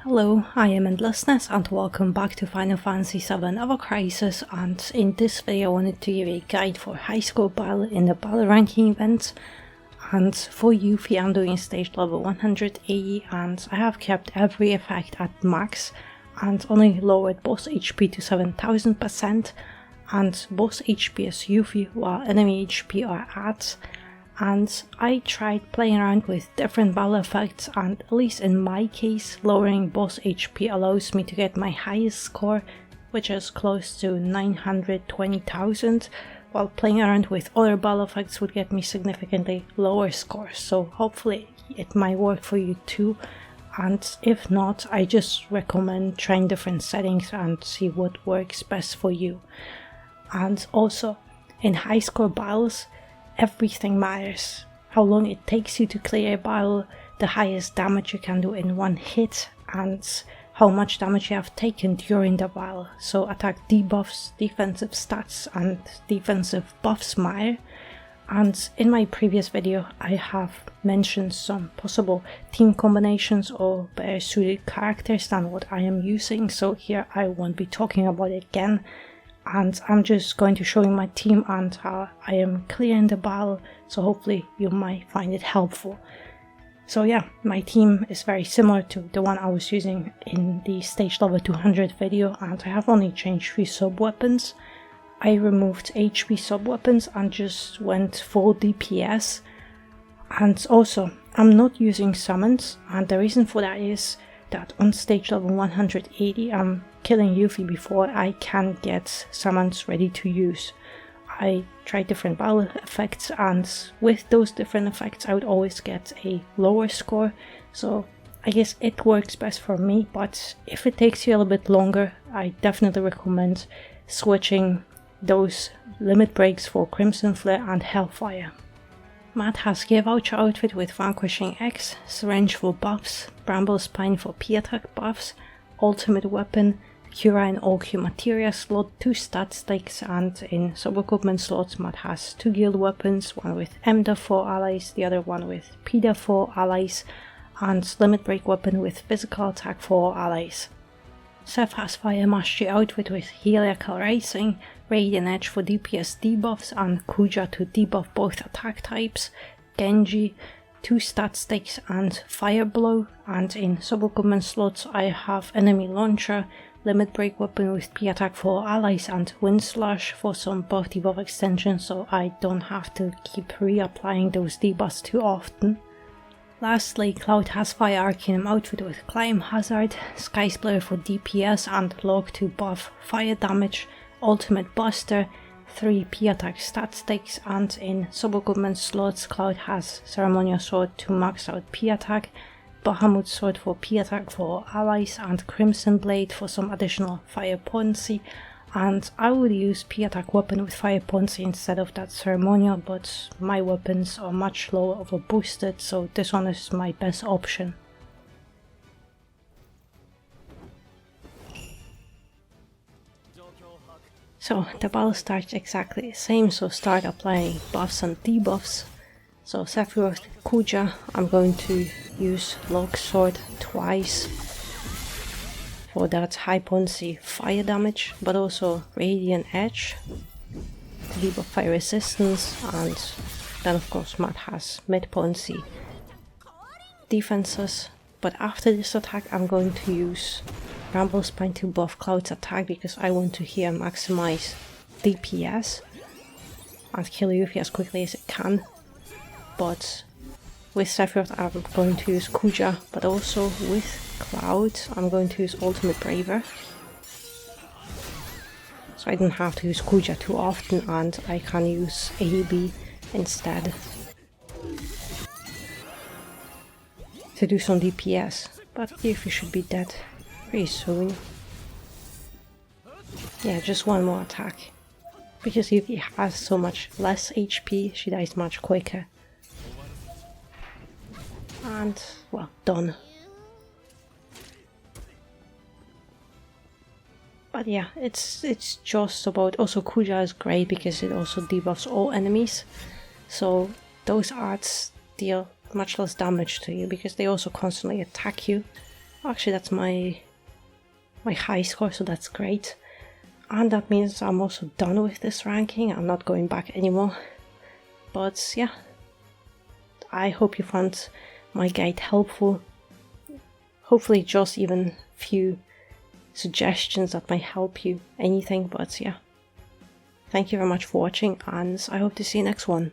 Hello, I am Endlessness and welcome back to Final Fantasy VII Ever Crisis, and in this video I wanted to give a guide for high score battle in the battle ranking event. And for Yuffie I'm doing stage level 180 and I have kept every effect at max and only lowered boss HP to 7000% and boss HP as Yuffie while enemy HP are at. And I tried playing around with different battle effects, and at least in my case lowering boss HP allows me to get my highest score, which is close to 920,000, while playing around with other battle effects would get me significantly lower scores, so hopefully it might work for you too. And if not, I just recommend trying different settings and see what works best for you. And also, in high score battles, everything matters. How long it takes you to clear a battle, the highest damage you can do in one hit, and how much damage you have taken during the battle. So attack debuffs, defensive stats and defensive buffs matter. And in my previous video I have mentioned some possible team combinations or better suited characters than what I am using, so here I won't be talking about it again. And I'm just going to show you my team and how I am clearing the battle, so hopefully you might find it helpful. So yeah, my team is very similar to the one I was using in the stage level 200 video, and I have only changed 3 sub-weapons. I removed HP sub-weapons and just went full DPS. And also, I'm not using summons, and the reason for that is that on stage level 180 I'm killing Yuffie before I can get summons ready to use. I tried different battle effects, and with those different effects I would always get a lower score, so I guess it works best for me. But if it takes you a little bit longer, I definitely recommend switching those limit breaks for Crimson Flare and Hellfire. Matt has Gear Voucher outfit with Vanquishing X, Syringe for buffs, Bramble Spine for P-attack buffs, Ultimate Weapon, Cura and all Q Materia slot, 2 stat sticks, and in sub-equipment slots Matt has 2 guild weapons, one with MDA 4 allies, the other one with PDA 4 allies, and limit break weapon with physical attack 4 allies. Seth has Fire Mastery outfit with Heliacal Racing, Radiant Edge for DPS debuffs and Kuja to debuff both attack types, Genji, 2 stat sticks and Fire Blow, and in sub-equipment slots I have Enemy Launcher, Limit Break weapon with P-attack for allies and Wind Slash for some buff debuff extension, so I don't have to keep reapplying those debuffs too often. Lastly, Cloud has Fire Arcanum outfit with Climb Hazard, Sky Splitter for DPS and Log to buff fire damage, Ultimate Buster, 3 P-attack stat sticks, and in sub-equipment slots Cloud has Ceremonial Sword to max out P-attack, Bahamut Sword for P-attack for allies, and Crimson Blade for some additional fire potency. And I would use P-attack weapon with fire potency instead of that ceremonial, but my weapons are much lower over boosted, so this one is my best option. So the battle starts exactly the same, so start applying buffs and debuffs. So Sephiroth Kuja, I'm going to use Log Sword twice for that high potency fire damage, but also Radiant Edge to debuff fire resistance, and then of course Matt has mid potency defenses. But after this attack I'm going to use Bramble Spine to buff Cloud's attack because I want to here maximize DPS and kill Yuffie as quickly as it can. But with Sephiroth I'm going to use Kuja, but also with Cloud I'm going to use Ultimate Braver, so I don't have to use Kuja too often and I can use AEB instead to do some DPS. But Yuffie should be dead pretty soon. Yeah, just one more attack, because Yuffie has so much less HP, she dies much quicker. And, well, done. But yeah, it's just about... Also Kuja is great because it also debuffs all enemies. so those arts deal much less damage to you because they also constantly attack you. Actually, that's my high score, so that's great. And that means I'm also done with this ranking. I'm not going back anymore. But yeah, I hope you found my guide helpful. Hopefully just even few suggestions that might help you, anything, but yeah. Thank you very much for watching, and I hope to see you next one.